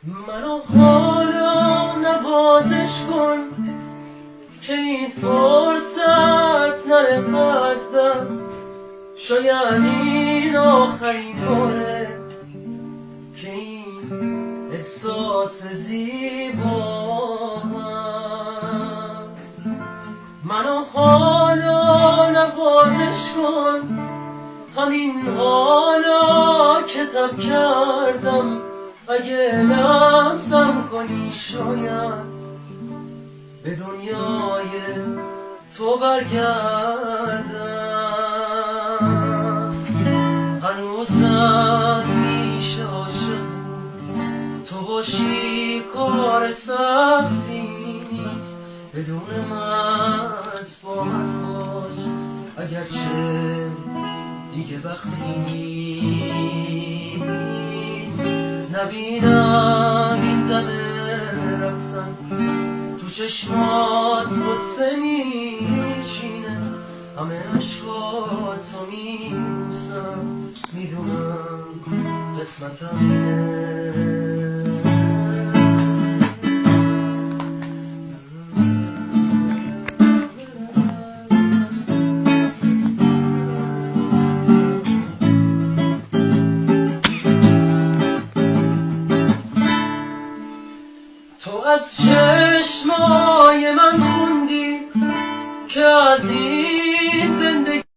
منو حالا نوازش کن که این فرصت نره از دست. شاید این آخرین باره که این احساس زیبا هست. منو حالا نوازش کن، همین حالا که تب کردم. اگه لمسم کنی شاید به دنیای تو برگردم. هنوزم میشه عاشق بود، تو باشی کار سختی نیست. بدون مرز با من باش، اگرچه دیگه وقتی نیست. نبینم این دمه رفتن تو چشمات غصه میشینه، همه عشقاتو میبوسم، میدونم قسمتم اینه. تو از چشمای من خوندی که از این